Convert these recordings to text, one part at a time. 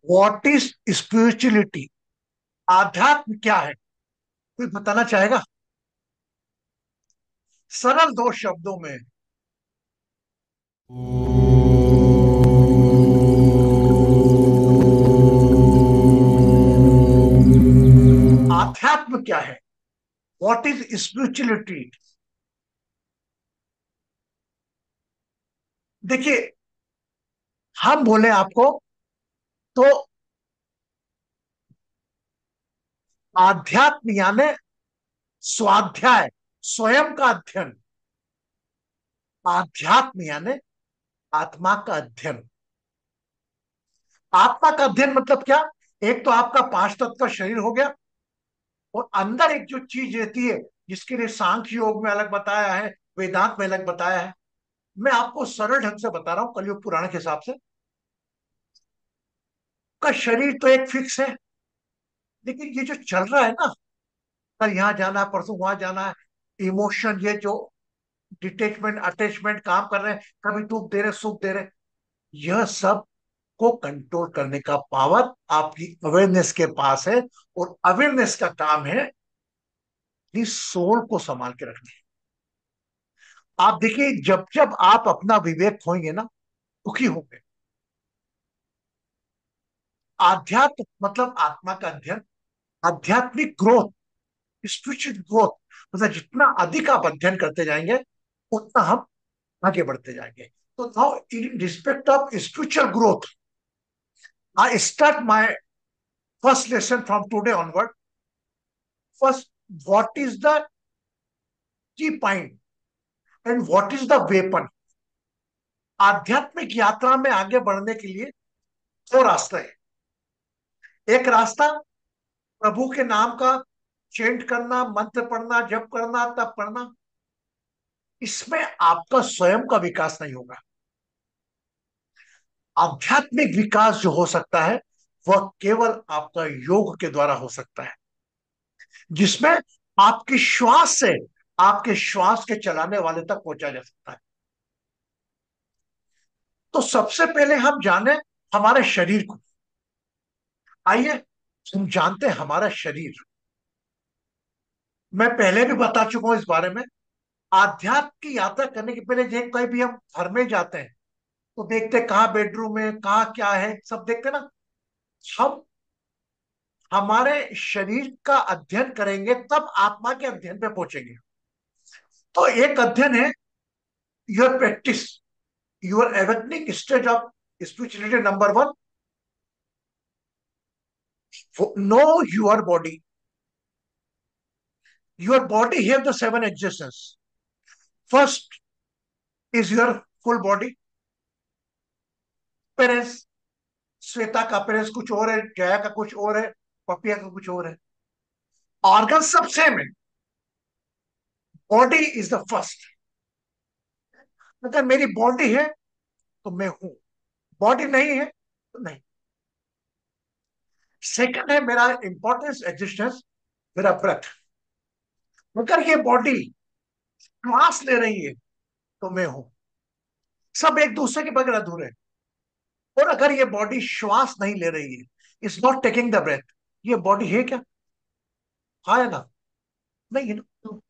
What is spirituality? आध्यात्म क्या है? कोई बताना चाहेगा? सरल दो शब्दों में। आध्यात्म क्या है? What is spirituality? देखिए, हम बोले आपको तो आध्यात्म यानी स्वाध्याय, स्वयं का अध्ययन। आध्यात्म यानी आत्मा का अध्ययन। आत्मा का अध्ययन मतलब क्या? एक तो आपका पांच तत्व का शरीर हो गया, और अंदर एक जो चीज रहती है, जिसके लिए सांख्य योग में अलग बताया है, वेदांत में अलग बताया है। मैं आपको सरल ढंग से बता रहा हूं कलयुग पुराण के हिसाब से। का शरीर तो एक फिक्स है, लेकिन ये जो चल रहा है ना, कल यहाँ जाना है, परसों वहां जाना है, इमोशन, ये जो डिटेचमेंट अटैचमेंट काम कर रहे हैं, कभी दुख दे रहे सुख दे रहे, यह सब को कंट्रोल करने का पावर आपकी अवेयरनेस के पास है। और अवेयरनेस का काम है इस सोल को संभाल के रखना। आप देखिए, जब जब आप अपना विवेक खोएंगे ना, दुखी होंगे। आध्यात्म मतलब आत्मा का अध्ययन, आध्यात्मिक ग्रोथ, स्पिरिचुअल ग्रोथ। मतलब जितना अधिक आप अध्ययन करते जाएंगे, उतना हम आगे बढ़ते जाएंगे। तो now in respect of spiritual growth, I start my first lesson from today onward. First, what is the key point and what is the weapon? आध्यात्मिक यात्रा में आगे बढ़ने के लिए दो रास्ते हैं। एक रास्ता प्रभु के नाम का चेंट करना, मंत्र पढ़ना, जप करना, तप पढ़ना। इसमें आपका स्वयं का विकास नहीं होगा। आध्यात्मिक विकास जो हो सकता है, वह केवल आपका योग के द्वारा हो सकता है, जिसमें आपकी श्वास से आपके श्वास के चलाने वाले तक पहुंचा जा सकता है। तो सबसे पहले हम जाने हमारे शरीर को। आइए, हम जानते हैं हमारा शरीर। मैं पहले भी बता चुका हूं इस बारे में। आध्यात्म की यात्रा करने के पहले जब कहीं भी हम घर में जाते हैं, तो देखते हैं कहाँ बेडरूम है, कहाँ क्या है, सब देखते हैं ना। हम हमारे शरीर का अध्ययन करेंगे, तब आत्मा के अध्ययन पे पहुंचेंगे। तो एक अध्ययन है your practice, your awakening stage of spirituality. Number one, know your body. Your body have the seven existence. First is your full body. Parents, Shweta का पेरेंट्स कुछ और है, जया का कुछ और है, पपिया का कुछ और है। ऑर्गन सब सेम है। Body is the first. अगर मेरी बॉडी है तो मैं हूं, बॉडी नहीं है तो नहीं। सेकंड है मेरा इंपॉर्टेंस एग्जिस्टेंस, मेरा ब्रेथ। अगर ये बॉडी श्वास ले रही है तो मैं हूं। सब एक दूसरे के बगैर अधूरे हैं। और अगर ये बॉडी श्वास नहीं ले रही है, is not taking the breath, ये बॉडी है क्या? हाँ या ना? नहीं है ना।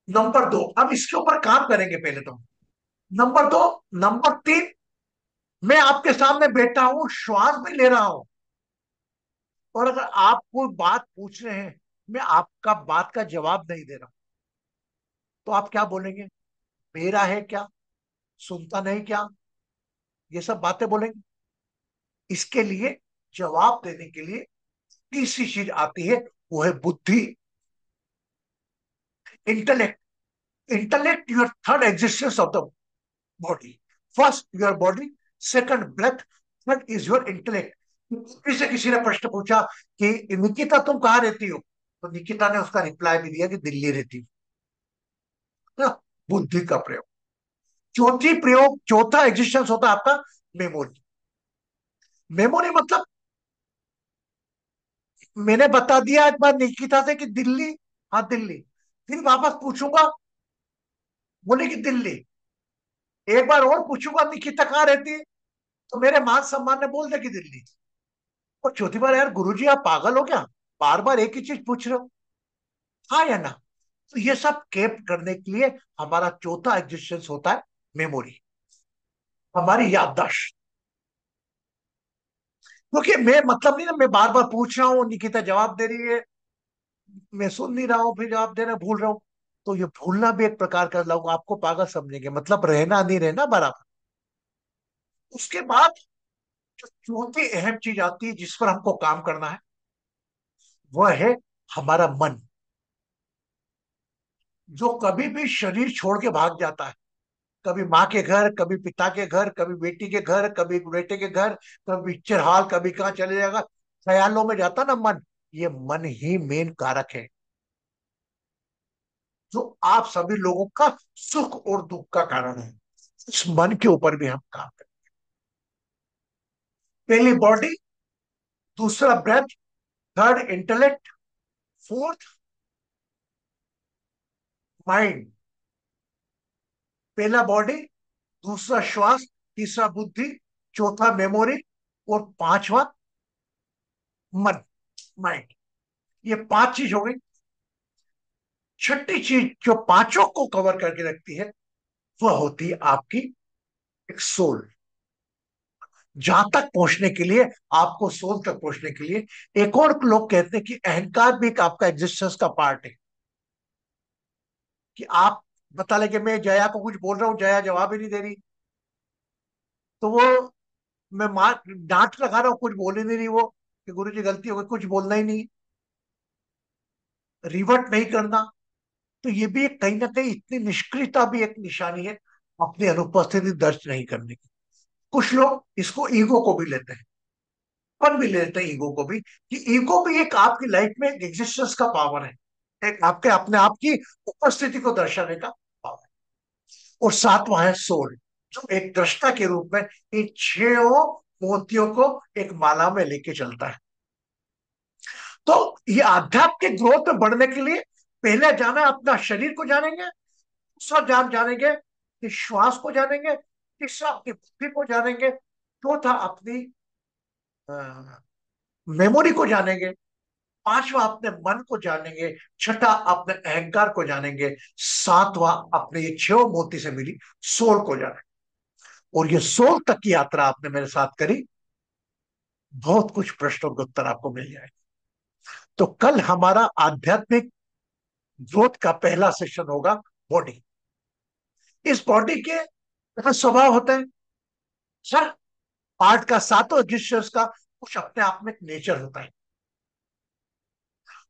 नंबर दो, अब इसके ऊपर काम करेंगे पहले तो। नंबर दो, नंबर तीन, मैं आपके सामने बैठा हूं, श्वास भी ले रहा हूं, और अगर आप कोई बात पूछ रहे हैं, मैं आपका बात का जवाब नहीं दे रहा, तो आप क्या बोलेंगे? मेरा है क्या? सुनता नहीं क्या? ये सब बातें बोलेंगे। इसके लिए जवाब देने के लिए तीसरी चीज आती है, वो है बुद्धि, intellect. Intellect your third existence of the body. First your body, second breath, third is your intellect. किसी से किसी ने प्रश्न पूछा कि निकिता तुम कहाँ रहती हो, तो निकिता ने उसका रिप्लाई भी दिया कि दिल्ली रहती हूँ। ना, बुद्धि का प्रयोग। चौथा एग्जिस्टेंस होता है आपका मेमोरी। मेमोरी मतलब मैंने बता दिया एक बार निकिता से कि दिल्ली, हाँ दिल्ली, फिर वापस पूछूंगा, बोले कि दिल्ली। एक बार और पूछूंगा निकिता कहाँ रहती है, तो मेरे मान सम्मान ने बोल दिया कि दिल्ली। और चौथी बार, यार गुरुजी आप पागल हो क्या, बार बार एक ही चीज पूछ रहे हो, हाँ या ना। तो ये सब केप करने के लिए हमारा चौथा एग्जिस्टेंस होता है मेमोरी, हमारी याददाश्त। क्योंकि मैं मतलब नहीं ना, मैं बार बार पूछ रहा हूँ, निकिता जवाब दे रही है, मैं सुन नहीं रहा हूँ, फिर जवाब देना भूल रहा हूँ। तो ये भूलना भी एक प्रकार का, लोग आपको पागल समझेंगे, मतलब रहना नहीं रहना बराबर। उसके बाद जो चौथी अहम चीज आती है जिस पर हमको काम करना है, वह है हमारा मन, जो कभी भी शरीर छोड़ के भाग जाता है। कभी माँ के घर, कभी पिता के घर, कभी बेटी के घर, कभी बेटे के घर, कभी पिक्चर हॉल, कभी कहाँ चले जाएगा, ख्यालों में जाता ना मन। ये मन ही मेन कारक है जो आप सभी लोगों का सुख और दुख का कारण है। इस मन के ऊपर भी हम काम करें। पहली बॉडी, दूसरा breath, third intellect, fourth mind. पहला बॉडी, दूसरा श्वास, तीसरा बुद्धि, चौथा मेमोरी, और पांचवा मन, माइंड। ये पांच चीज हो गई। छठी चीज जो पांचों को कवर करके रखती है, वह होती है आपकी एक सोल। जहां तक पहुंचने के लिए, आपको सोल तक पहुंचने के लिए, एक और लोग कहते हैं कि अहंकार भी एक आपका एग्जिस्टेंस का पार्ट है। कि आप बता लें कि मैं जया को कुछ बोल रहा हूँ, जया जवाब ही नहीं दे रही, तो वो, मैं मार डांट लगा रहा हूँ, कुछ बोल ही नहीं रही वो, कि गुरु जी गलती हो गई, कुछ बोलना ही नहीं, रिवर्ट नहीं करना। तो ये भी एक कहीं ना कहीं इतनी निष्क्रियता भी एक निशानी है अपनी अनुपस्थिति दर्ज नहीं करने की। कुछ लोग इसको ईगो को भी लेते हैं, अपन भी लेते हैं ईगो को भी, कि ईगो भी एक आपकी लाइफ में एक एग्जिस्टेंस का पावर है, एक आपके अपने आप की उपस्थिति को दर्शाने का पावर। और सातवां है सोल, जो एक दृष्टा के रूप में इन छह मोतियों को एक माला में लेके चलता है। तो ये आध्यात्मिक ग्रोथ में बढ़ने के लिए पहले जाना है, अपना शरीर को जानेंगे, दूसरा जानेंगे कि श्वास को जानेंगे, तीसरा अपनी बुद्धि को जानेंगे, चौथा अपनी मेमोरी को जानेंगे, पांचवा अपने मन को जानेंगे, छठा अपने अहंकार को जानेंगे, सातवां अपने ये छह मोती से मिली सोल को जानेंगे। और ये सोल तक की यात्रा आपने मेरे साथ करी, बहुत कुछ प्रश्नों के उत्तर आपको मिल जाए। तो कल हमारा आध्यात्मिक ग्रोथ का पहला सेशन होगा बॉडी। इस बॉडी के स्वभाव होते हैं सर, आर्ट का सातों गिस्टर्स का कुछ अपने आप में एक नेचर होता है,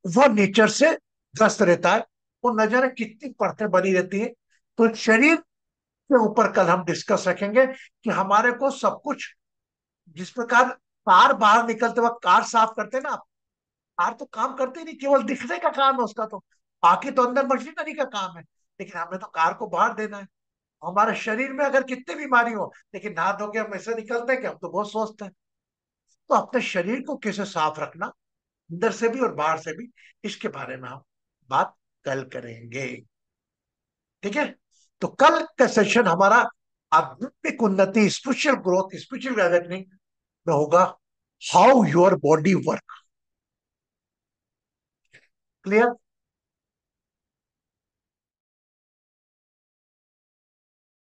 वह नेचर से ग्रस्त रहता है। वो न जाने कितनी परतें बनी रहती है। तो शरीर के ऊपर कल हम डिस्कस रखेंगे कि हमारे को सब कुछ, जिस प्रकार कार बाहर निकलते वक्त कार साफ करते हैं ना आप, कार तो काम करते ही नहीं, केवल दिखने का काम है उसका, तो बाकी तो अंदर मशीनरी का काम है। लेकिन हमें तो कार को बाहर देना है। हमारे शरीर में अगर कितनी बीमारी हो, लेकिन नहा धो के हम ऐसे निकलते हैं कि हम तो बहुत स्वस्थ हैं। तो अपने शरीर को कैसे साफ रखना, अंदर से भी और बाहर से भी, इसके बारे में हम बात कल करेंगे। ठीक है। तो कल का सेशन हमारा आध्यात्मिक उन्नति, स्पिरिचुअल ग्रोथ, स्पिरिचुअल अवेकनिंग में होगा, how your body work. Clear.